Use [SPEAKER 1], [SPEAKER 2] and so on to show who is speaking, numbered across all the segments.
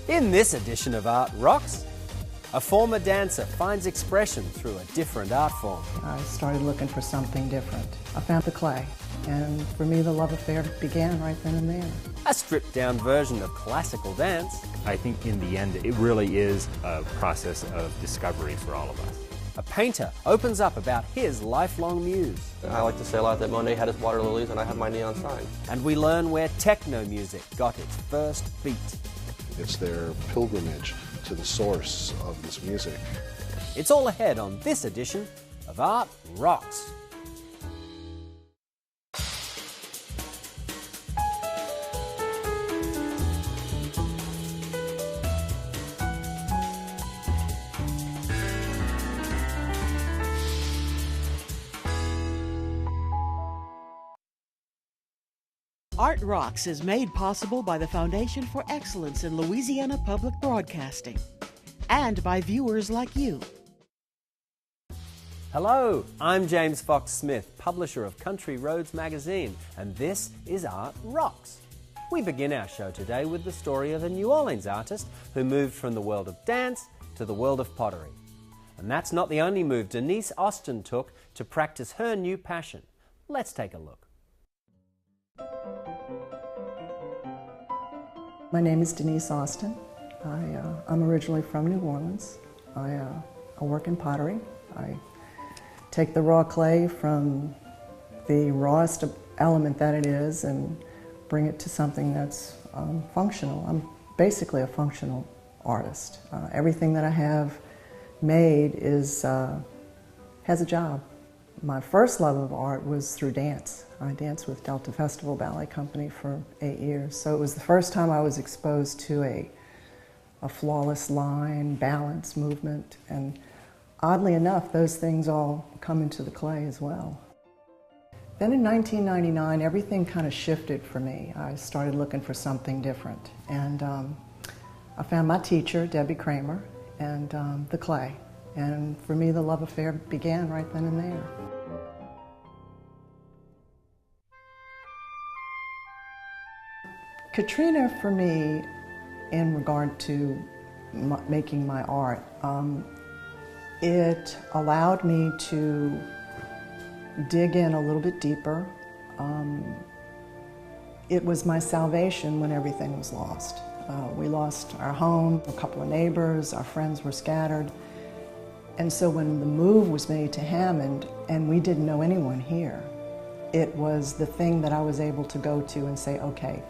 [SPEAKER 1] In this edition of Art Rocks, a former dancer finds expression through a different art form.
[SPEAKER 2] I started looking for something different. I found the clay, and for me the love affair began right then and there.
[SPEAKER 1] A stripped-down version of classical dance.
[SPEAKER 3] I think in the end it really is a process of discovery for all of us.
[SPEAKER 1] A painter opens up about his lifelong muse.
[SPEAKER 4] I like to say a lot that Monet had his water lilies and I have my neon sign.
[SPEAKER 1] And we learn where techno music got its first beat.
[SPEAKER 5] It's their pilgrimage to the source of this music.
[SPEAKER 1] It's all ahead on this edition of Art Rocks.
[SPEAKER 6] Art Rocks is made possible by the Foundation for Excellence in Louisiana Public Broadcasting and by viewers like you.
[SPEAKER 1] Hello, I'm James Fox Smith, publisher of Country Roads magazine, and this is Art Rocks. We begin our show today with the story of a New Orleans artist who moved from the world of dance to the world of pottery. And that's not the only move Denise Austin took to practice her new passion. Let's take a look.
[SPEAKER 2] My name is Denise Austin. I'm originally from New Orleans. I work in pottery. I take the raw clay from the rawest element that it is and bring it to something that's functional. I'm basically a functional artist. Everything that I have made has a job. My first love of art was through dance. I danced with Delta Festival Ballet Company for 8 years, so it was the first time I was exposed to a flawless line, balance, movement, and oddly enough, those things all come into the clay as well. Then in 1999, everything kind of shifted for me. I started looking for something different, and I found my teacher, Debbie Kramer, and the clay. And for me, the love affair began right then and there. Katrina, for me, in regard to making my art, it allowed me to dig in a little bit deeper. It was my salvation when everything was lost. We lost our home, a couple of neighbors, our friends were scattered. And so when the move was made to Hammond, and we didn't know anyone here, it was the thing that I was able to go to and say, okay,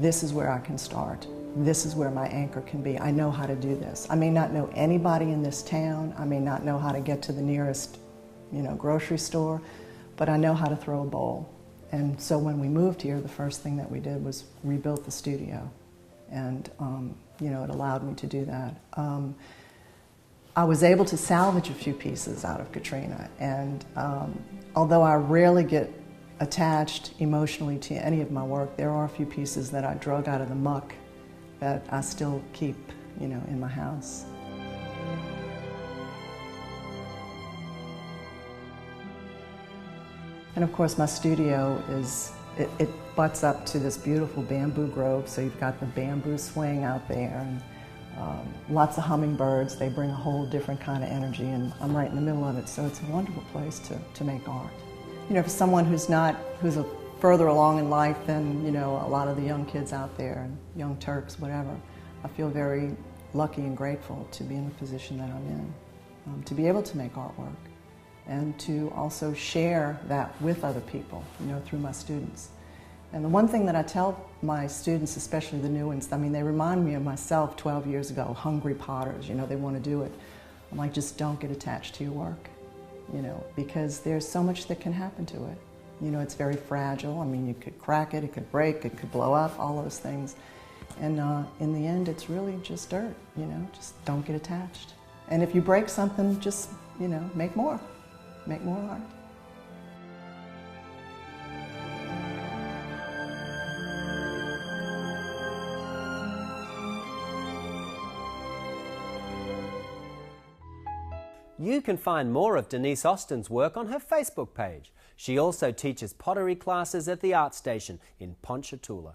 [SPEAKER 2] this is where I can start. This is where my anchor can be. I know how to do this. I may not know anybody in this town. I may not know how to get to the nearest, grocery store, but I know how to throw a bowl. And so when we moved here, the first thing that we did was rebuilt the studio. And, it allowed me to do that. I was able to salvage a few pieces out of Katrina, and although I rarely get attached emotionally to any of my work, there are a few pieces that I drug out of the muck that I still keep, in my house. And of course my studio it butts up to this beautiful bamboo grove, so you've got the bamboo swing out there, and lots of hummingbirds. They bring a whole different kind of energy, and I'm right in the middle of it, so it's a wonderful place to make art. For someone who's further along in life than, a lot of the young kids out there, and young Turks, whatever, I feel very lucky and grateful to be in the position that I'm in, to be able to make artwork, and to also share that with other people, through my students. And the one thing that I tell my students, especially the new ones, they remind me of myself 12 years ago, hungry potters, they want to do it. I'm like, just don't get attached to your work, because there's so much that can happen to it. It's very fragile. You could crack it, it could break, it could blow up, all those things. And in the end, it's really just dirt, just don't get attached. And if you break something, just, make more art.
[SPEAKER 1] You can find more of Denise Austin's work on her Facebook page. She also teaches pottery classes at the Art Station in Ponchatoula.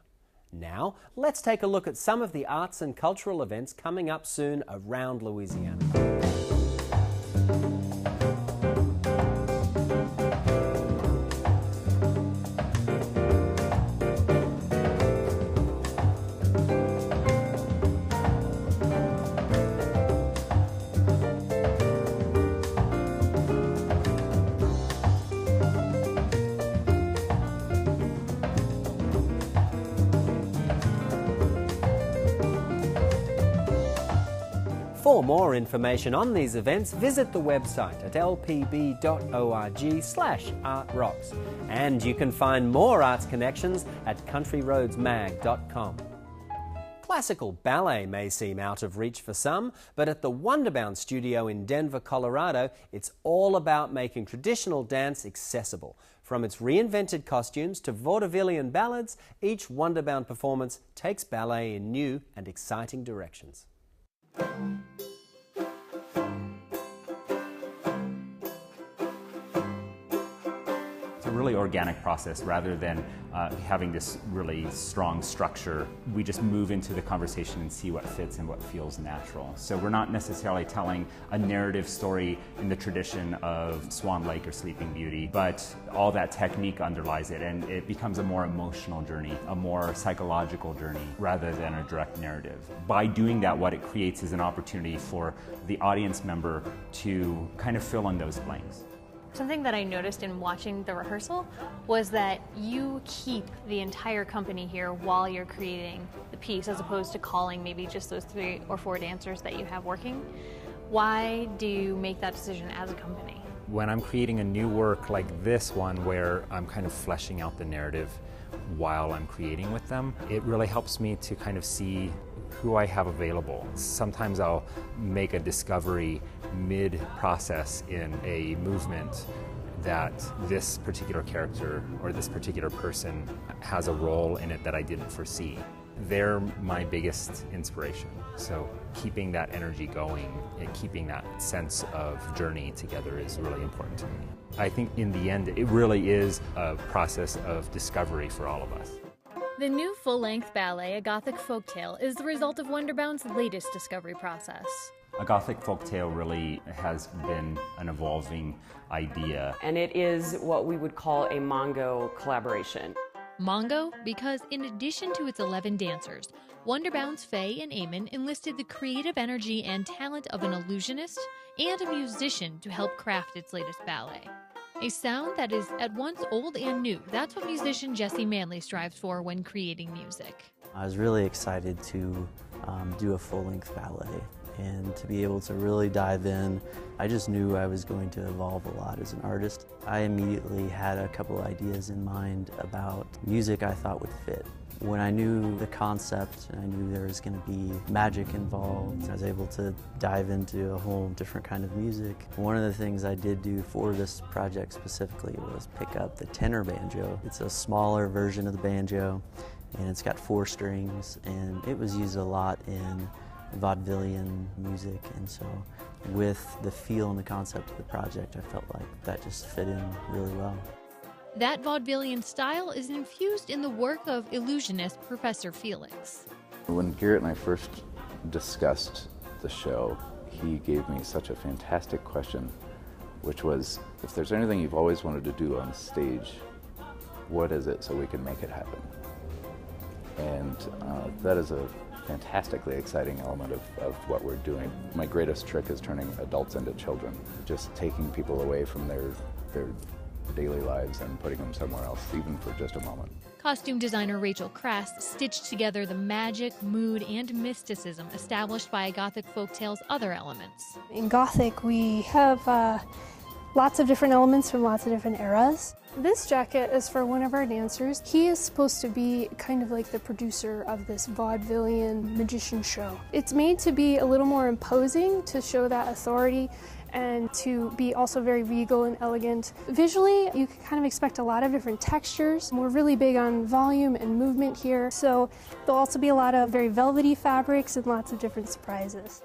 [SPEAKER 1] Now, let's take a look at some of the arts and cultural events coming up soon around Louisiana. For more information on these events, visit the website at lpb.org/artrocks. And you can find more arts connections at countryroadsmag.com. Classical ballet may seem out of reach for some, but at the Wonderbound studio in Denver, Colorado, it's all about making traditional dance accessible. From its reinvented costumes to vaudevillian ballads, each Wonderbound performance takes ballet in new and exciting directions.
[SPEAKER 3] It's a really organic process rather than having this really strong structure. We just move into the conversation and see what fits and what feels natural. So we're not necessarily telling a narrative story in the tradition of Swan Lake or Sleeping Beauty, but all that technique underlies it, and it becomes a more emotional journey, a more psychological journey rather than a direct narrative. By doing that, what it creates is an opportunity for the audience member to kind of fill in those blanks.
[SPEAKER 7] Something that I noticed in watching the rehearsal was that you keep the entire company here while you're creating the piece, as opposed to calling maybe just those 3 or 4 dancers that you have working. Why do you make that decision as a company?
[SPEAKER 3] When I'm creating a new work like this one, where I'm kind of fleshing out the narrative while I'm creating with them, it really helps me to kind of see who I have available. Sometimes I'll make a discovery mid-process in a movement that this particular character or this particular person has a role in it that I didn't foresee. They're my biggest inspiration. So keeping that energy going and keeping that sense of journey together is really important to me. I think in the end, it really is a process of discovery for all of us.
[SPEAKER 8] The new full-length ballet, A Gothic Folktale, is the result of Wonderbound's latest discovery process.
[SPEAKER 3] A Gothic Folktale really has been an evolving idea.
[SPEAKER 9] And it is what we would call a Mongo collaboration.
[SPEAKER 8] Mongo, because in addition to its 11 dancers, Wonderbound's Faye and Eamon enlisted the creative energy and talent of an illusionist and a musician to help craft its latest ballet. A sound that is at once old and new. That's what musician Jesse Manley strives for when creating music.
[SPEAKER 10] I was really excited to do a full-length ballet and to be able to really dive in. I just knew I was going to evolve a lot as an artist. I immediately had a couple ideas in mind about music I thought would fit. When I knew the concept and I knew there was going to be magic involved, I was able to dive into a whole different kind of music. One of the things I did do for this project specifically was pick up the tenor banjo. It's a smaller version of the banjo, and it's got 4 strings, and it was used a lot in vaudevillian music, and so with the feel and the concept of the project, I felt like that just fit in really well.
[SPEAKER 8] That vaudevillian style is infused in the work of illusionist Professor Felix.
[SPEAKER 11] When Garrett and I first discussed the show, he gave me such a fantastic question, which was, if there's anything you've always wanted to do on stage, what is it so we can make it happen? And that is a fantastically exciting element of what we're doing. My greatest trick is turning adults into children, just taking people away from their daily lives and putting them somewhere else, even for just a moment.
[SPEAKER 8] Costume designer Rachel Krast stitched together the magic, mood, and mysticism established by A Gothic Folktale's other elements.
[SPEAKER 12] In Gothic, we have lots of different elements from lots of different eras. This jacket is for one of our dancers. He is supposed to be kind of like the producer of this vaudevillian magician show. It's made to be a little more imposing, to show that authority, and to be also very regal and elegant. Visually, you can kind of expect a lot of different textures. We're really big on volume and movement here, so there'll also be a lot of very velvety fabrics and lots of different surprises.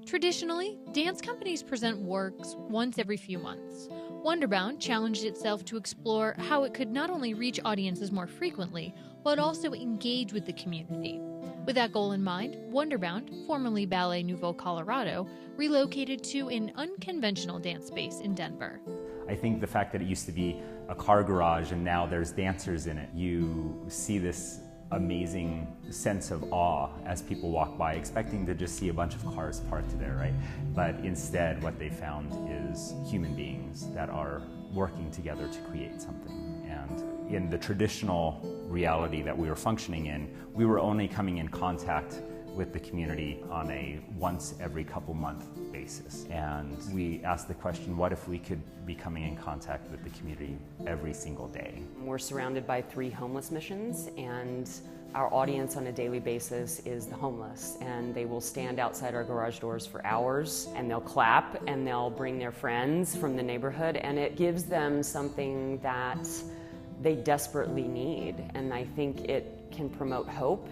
[SPEAKER 8] Traditionally, dance companies present works once every few months. Wonderbound challenged itself to explore how it could not only reach audiences more frequently, but also engage with the community. With that goal in mind, Wonderbound, formerly Ballet Nouveau Colorado, relocated to an unconventional dance space in Denver.
[SPEAKER 3] I think the fact that it used to be a car garage and now there's dancers in it, you see this amazing sense of awe as people walk by, expecting to just see a bunch of cars parked there, right? But instead, what they found is human beings that are working together to create something. And in the traditional reality that we were functioning in, we were only coming in contact with the community on a once every couple month basis. And we asked the question, what if we could be coming in contact with the community every single day?
[SPEAKER 9] We're surrounded by 3 homeless missions, and our audience on a daily basis is the homeless, and they will stand outside our garage doors for hours, and they'll clap, and they'll bring their friends from the neighborhood, and it gives them something that they desperately need, and I think it can promote hope.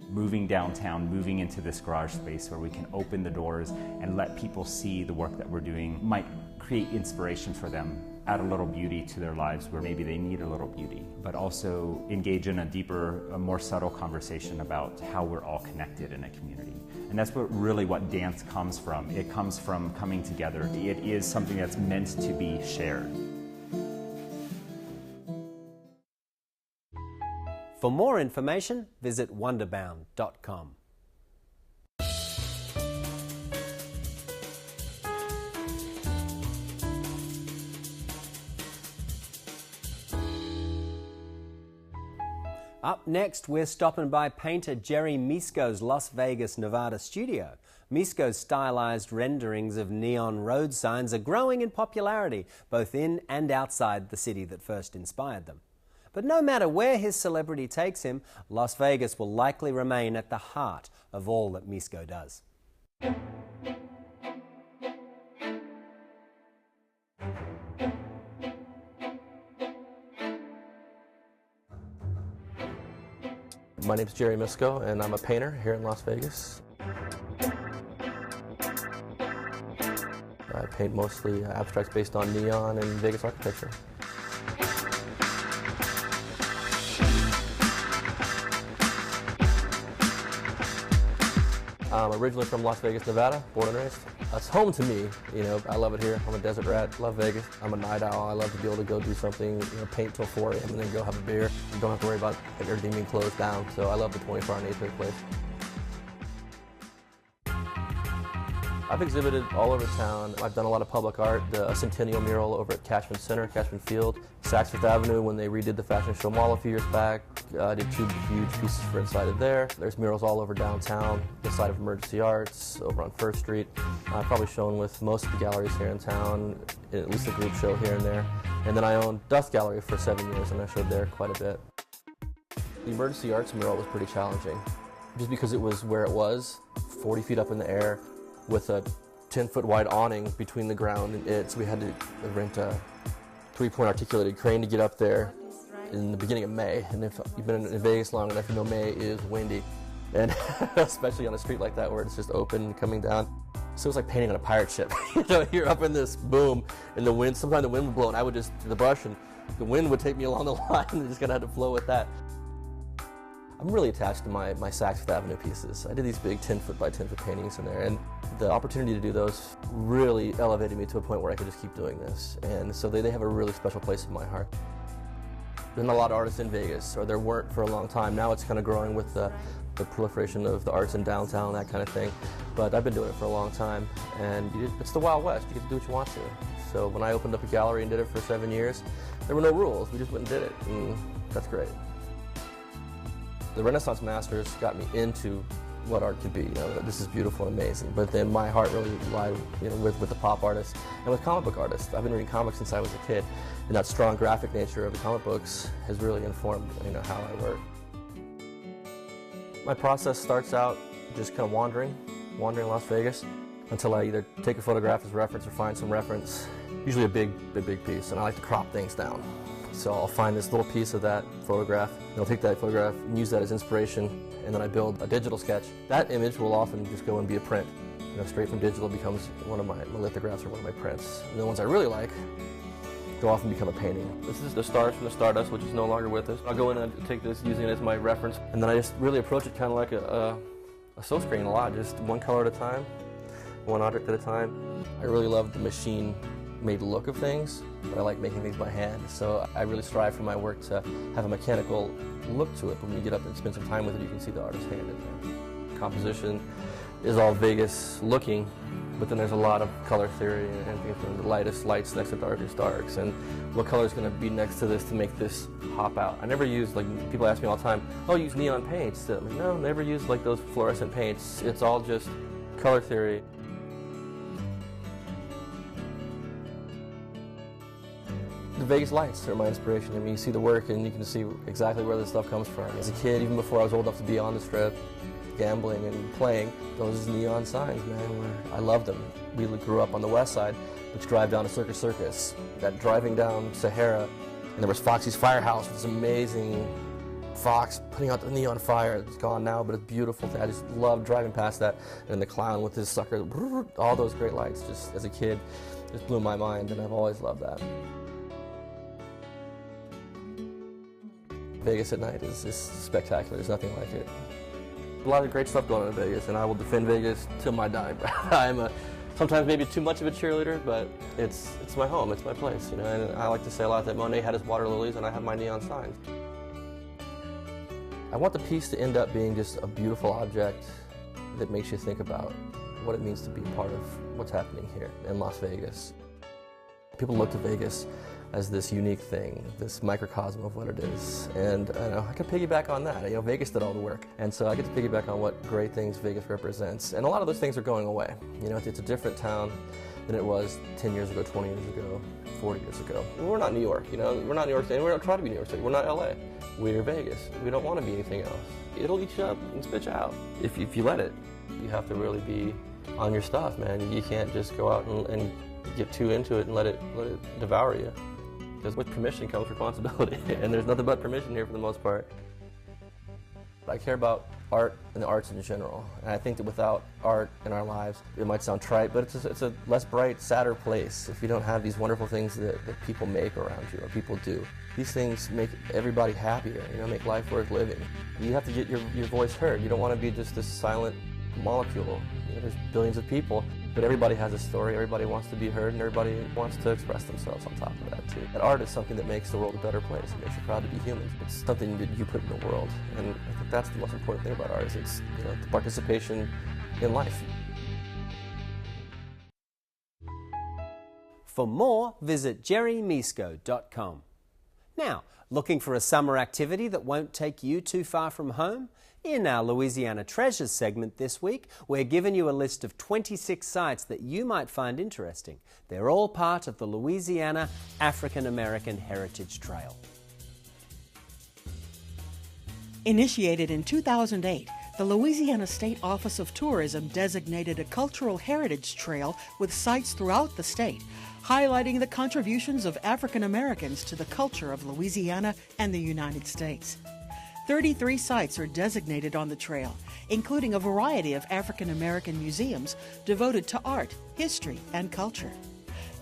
[SPEAKER 3] Moving downtown, moving into this garage space where we can open the doors and let people see the work that we're doing might create inspiration for them, add a little beauty to their lives where maybe they need a little beauty, but also engage in a deeper, a more subtle conversation about how we're all connected in a community. And that's what dance comes from. It comes from coming together. It is something that's meant to be shared.
[SPEAKER 1] For more information, visit wonderbound.com. Up next, we're stopping by painter Jerry Misko's Las Vegas, Nevada studio. Misko's stylized renderings of neon road signs are growing in popularity, both in and outside the city that first inspired them. But no matter where his celebrity takes him, Las Vegas will likely remain at the heart of all that Misko does.
[SPEAKER 4] My name's Jerry Misko, and I'm a painter here in Las Vegas. I paint mostly abstracts based on neon and Vegas architecture. I'm originally from Las Vegas, Nevada, born and raised. It's home to me, you know, I love it here. I'm a desert rat, love Vegas. I'm a night owl, I love to be able to go do something, you know, paint till 4 a.m. and then go have a beer. You don't have to worry about everything being closed down, so I love the 24-hour nature of the place. I've exhibited all over town. I've done a lot of public art, the Centennial mural over at Cashman Center, Cashman Field, Saks Fifth Avenue when they redid the Fashion Show Mall a few years back. I did 2 huge pieces for inside of there. There's murals all over downtown, inside of Emergency Arts, over on First Street. I've probably shown with most of the galleries here in town, at least a group show here and there. And then I owned Dust Gallery for 7 years, and I showed there quite a bit. The Emergency Arts mural was pretty challenging, just because it was where it was, 40 feet up in the air, with a 10-foot wide awning between the ground and it, so we had to rent a 3-point articulated crane to get up there in the beginning of May. And if you've been in Vegas long enough, you know May is windy, and especially on a street like that where it's just open and coming down. So it was like painting on a pirate ship. You know, you're up in this boom, and the wind, sometimes the wind would blow, and I would just do the brush, and the wind would take me along the line, and just kind of had to flow with that. I'm really attached to my Saks Fifth Avenue pieces. I did these big 10-foot by 10-foot paintings in there, and the opportunity to do those really elevated me to a point where I could just keep doing this. And so they have a really special place in my heart. There's not a lot of artists in Vegas, or there weren't for a long time. Now it's kind of growing with the proliferation of the arts in downtown, that kind of thing. But I've been doing it for a long time, and it's the Wild West. You get to do what you want to. So when I opened up a gallery and did it for 7 years, there were no rules. We just went and did it, and that's great. The Renaissance masters got me into what art could be. You know, this is beautiful and amazing. But then my heart really lied, you know, with the pop artists and with comic book artists. I've been reading comics since I was a kid, and that strong graphic nature of the comic books has really informed, you know, how I work. My process starts out just kind of wandering Las Vegas until I either take a photograph as reference or find some reference. Usually a big piece, and I like to crop things down. So I'll find this little piece of that photograph, and I'll take that photograph and use that as inspiration, and then I build a digital sketch. That image will often just go and be a print. You know, straight from digital becomes one of my lithographs or one of my prints. And the ones I really like, go off and become a painting. This is the stars from the Stardust, which is no longer with us. I'll go in and take this, using it as my reference, and then I just really approach it kind of like a silkscreen a lot, just one color at a time, one object at a time. I really love the machine-made look of things, but I like making things by hand, so I really strive for my work to have a mechanical look to it, but when you get up and spend some time with it, you can see the artist's hand in there. Composition is all Vegas looking, but then there's a lot of color theory and things from the lightest lights next to darkest darks, and what color is going to be next to this to make this pop out. I never use, like, people ask me all the time, oh, use neon paints. I'm like, no, never use like those fluorescent paints. It's all just color theory. The Vegas lights are my inspiration. I mean, you see the work and you can see exactly where this stuff comes from. As a kid, even before I was old enough to be on the strip, gambling and playing, those neon signs, man, I loved them. We grew up on the west side, which drive down to Circus, that driving down Sahara, and there was Foxy's Firehouse, this amazing fox putting out the neon fire. It's gone now, but it's beautiful. I just loved driving past that, and the clown with his sucker, all those great lights, just as a kid, just blew my mind, and I've always loved that. Vegas at night is spectacular. There's nothing like it. A lot of great stuff going on in Vegas, and I will defend Vegas till my dying breath. I'm sometimes maybe too much of a cheerleader, but it's my home, it's my place, you know. And I like to say a lot that Monet had his water lilies, and I have my neon signs. I want the piece to end up being just a beautiful object that makes you think about what it means to be part of what's happening here in Las Vegas. People look to Vegas as this unique thing, this microcosm of what it is. And I can piggyback on that. You know, Vegas did all the work. And so I get to piggyback on what great things Vegas represents. And a lot of those things are going away. You know, it's a different town than it was 10 years ago, 20 years ago, 40 years ago. We're not New York, you know, we're not New York City, we don't try to be New York City, we're not LA. We're Vegas. We don't want to be anything else. It'll eat you up and spit you out if you let it. You have to really be on your stuff, man. You can't just go out and get too into it and let it devour you. Because with permission comes responsibility, and there's nothing but permission here for the most part. I care about art and the arts in general, and I think that without art in our lives, it might sound trite, but it's a less bright, sadder place if you don't have these wonderful things that people make around you, or people do. These things make everybody happier, you know, make life worth living. You have to get your voice heard. You don't want to be just this silent molecule. You know, there's billions of people, but everybody has a story, everybody wants to be heard, and everybody wants to express themselves on top of that too. And art is something that makes the world a better place. It makes you proud to be human. It's something that you put in the world, and I think that's the most important thing about art, is it's, you know, the participation in life.
[SPEAKER 1] For more, visit jerrymisko.com. Now, looking for a summer activity that won't take you too far from home? In our Louisiana Treasures segment this week, we're giving you a list of 26 sites that you might find interesting. They're all part of the Louisiana African American Heritage Trail.
[SPEAKER 6] Initiated in 2008, the Louisiana State Office of Tourism designated a cultural heritage trail with sites throughout the state, highlighting the contributions of African Americans to the culture of Louisiana and the United States. 33 sites are designated on the trail, including a variety of African American museums devoted to art, history, and culture,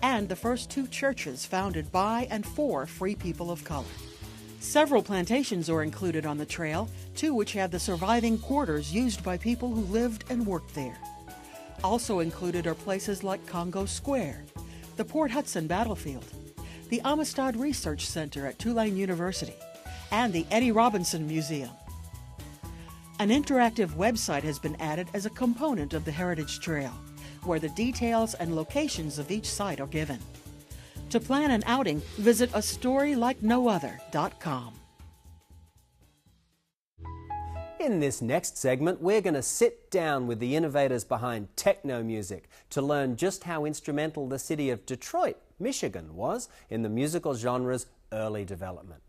[SPEAKER 6] and the first 2 churches founded by and for free people of color. Several plantations are included on the trail, 2 which have the surviving quarters used by people who lived and worked there. Also included are places like Congo Square, the Port Hudson Battlefield, the Amistad Research Center at Tulane University, and the Eddie Robinson Museum. An interactive website has been added as a component of the Heritage Trail, where the details and locations of each site are given. To plan an outing, visit astorylikenoother.com.
[SPEAKER 1] In this next segment, we're going to sit down with the innovators behind techno music to learn just how instrumental the city of Detroit, Michigan was in the musical genre's early development.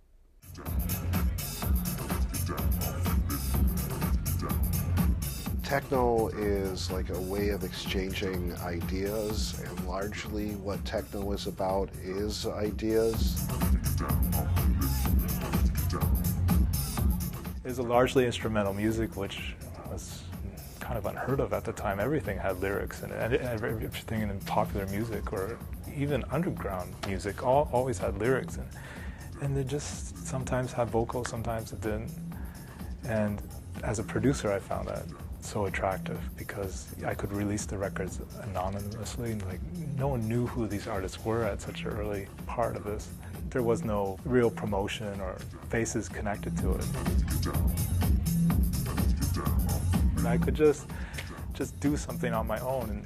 [SPEAKER 5] Techno is like a way of exchanging ideas, and largely what techno is about is ideas.
[SPEAKER 13] It's a largely instrumental music, which was kind of unheard of at the time. Everything had lyrics in it, and everything in popular music or even underground music always had lyrics in it. And they just sometimes had vocals, sometimes it didn't. And as a producer, I found that so attractive because I could release the records anonymously. Like, no one knew who these artists were at such an early part of this. There was no real promotion or faces connected to it. And I could just do something on my own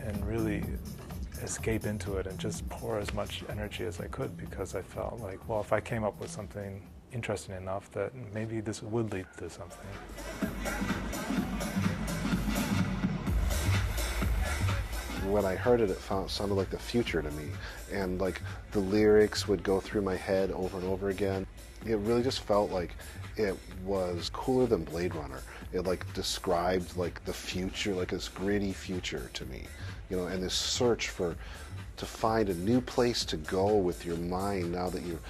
[SPEAKER 13] and really escape into it and just pour as much energy as I could, because I felt like, well, if I came up with something interesting enough, that maybe this would lead to something.
[SPEAKER 5] When I heard it, it sounded like the future to me, and like the lyrics would go through my head over and over again. It really just felt like it was cooler than Blade Runner. It like described like the future, like this gritty future to me, you know, and this search to find a new place to go with your mind now that you're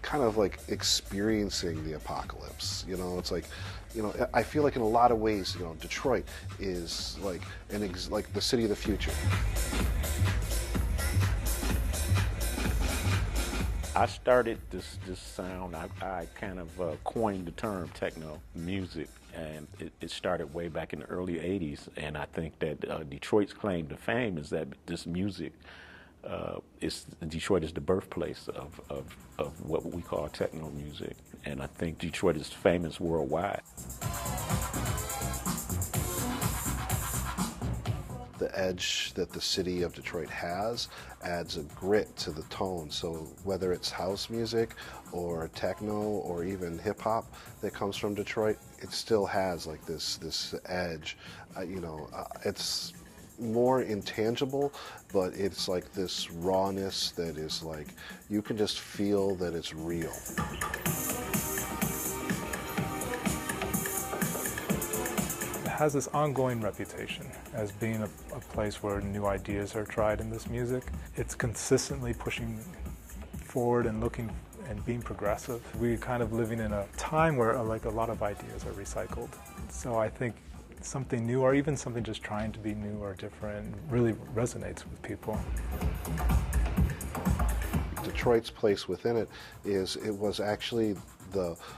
[SPEAKER 5] kind of like experiencing the apocalypse. You know, it's like, you know, I feel like in a lot of ways, you know, Detroit is like like the city of the future.
[SPEAKER 14] I started this sound. I kind of coined the term techno music, and it started way back in the early '80s. And I think that Detroit's claim to fame is that this music Detroit is the birthplace of what we call techno music, and I think Detroit is famous worldwide.
[SPEAKER 5] The edge that the city of Detroit has adds a grit to the tone. So whether it's house music or techno or even hip hop that comes from Detroit, it still has like this edge. It's more intangible, but it's like this rawness that is like, you can just feel that it's real.
[SPEAKER 13] It has this ongoing reputation as being a place where new ideas are tried in this music. It's consistently pushing forward and looking and being progressive. We're kind of living in a time where like a lot of ideas are recycled. So I think something new, or even something just trying to be new or different, really resonates with people.
[SPEAKER 5] Detroit's place within it was actually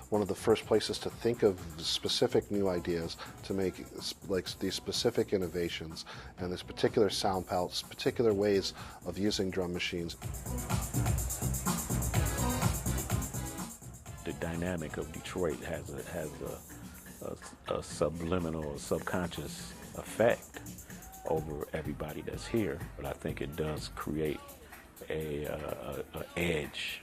[SPEAKER 5] one of the first places to think of specific new ideas, to make like these specific innovations and this particular sound palettes, particular ways of using drum machines.
[SPEAKER 14] The dynamic of Detroit has a subliminal, subconscious effect over everybody that's here, but I think it does create a edge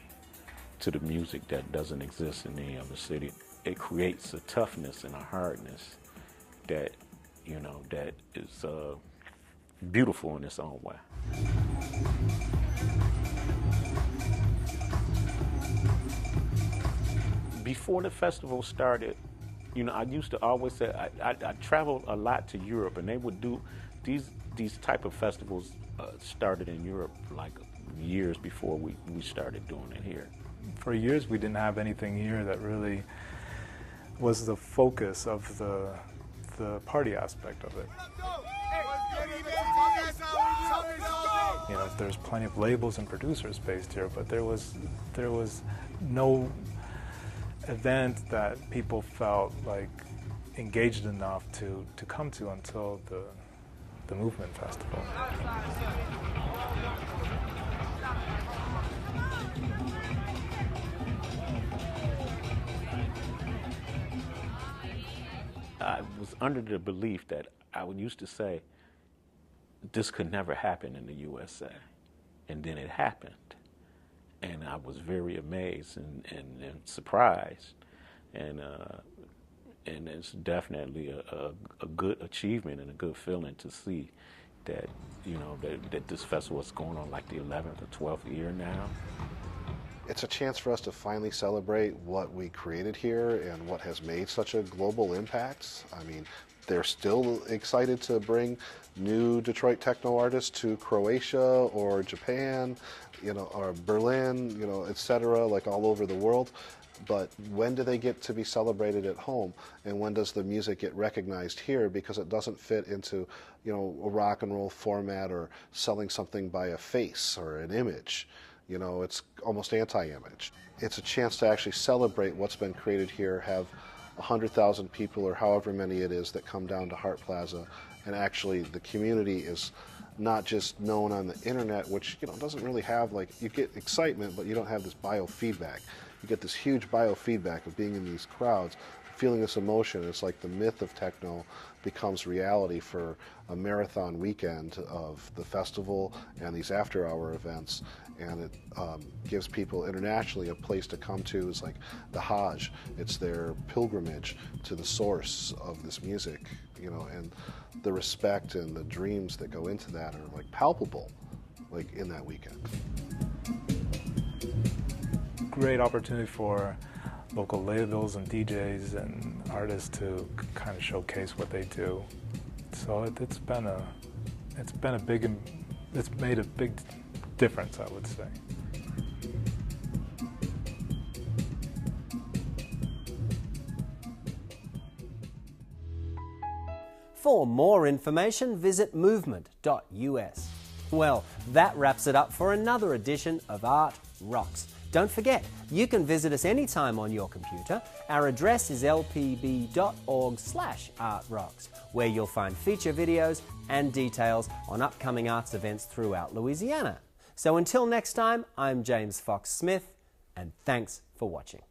[SPEAKER 14] to the music that doesn't exist in any other city. It creates a toughness and a hardness that, you know, that is beautiful in its own way. Before the festival started, you know, I used to always say, I traveled a lot to Europe, and they would do these type of festivals started in Europe like years before we started doing it here.
[SPEAKER 13] For years we didn't have anything here that really was the focus of the party aspect of it. You know, there's plenty of labels and producers based here, but there was no event that people felt like engaged enough to come to until the Movement Festival.
[SPEAKER 14] I was under the belief that I used to say, this could never happen in the USA. And then it happened. And I was very amazed and surprised. And it's definitely a good achievement and a good feeling to see that, you know, that this festival is going on like the 11th or 12th year now.
[SPEAKER 5] It's a chance for us to finally celebrate what we created here and what has made such a global impact. I mean, they're still excited to bring new Detroit techno artists to Croatia or Japan, you know, or Berlin, you know, etc., like all over the world. but when do they get to be celebrated at home, and when does the music get recognized here because it doesn't fit into, you know, a rock and roll format or selling something by a face or an image. You know, it's almost anti-image. It's a chance to actually celebrate what's been created here, have 100,000 people or however many it is that come down to Hart Plaza, and actually the community is not just known on the internet, which, you know, doesn't really have, like, you get excitement, but you don't have this biofeedback. You get this huge biofeedback of being in these crowds, feeling this emotion. It's like the myth of techno becomes reality for a marathon weekend of the festival and these after-hour events, and it gives people internationally a place to come to. It's like the Hajj. It's their pilgrimage to the source of this music, you know, and the respect and the dreams that go into that are like palpable, like in that weekend.
[SPEAKER 13] Great opportunity for local labels and DJs and artists to kind of showcase what they do. So it's made a big difference, I would say.
[SPEAKER 1] For more information, visit movement.us. Well, that wraps it up for another edition of Art Rocks. Don't forget, you can visit us anytime on your computer. Our address is lpb.org/artrocks, where you'll find feature videos and details on upcoming arts events throughout Louisiana. So until next time, I'm James Fox Smith, and thanks for watching.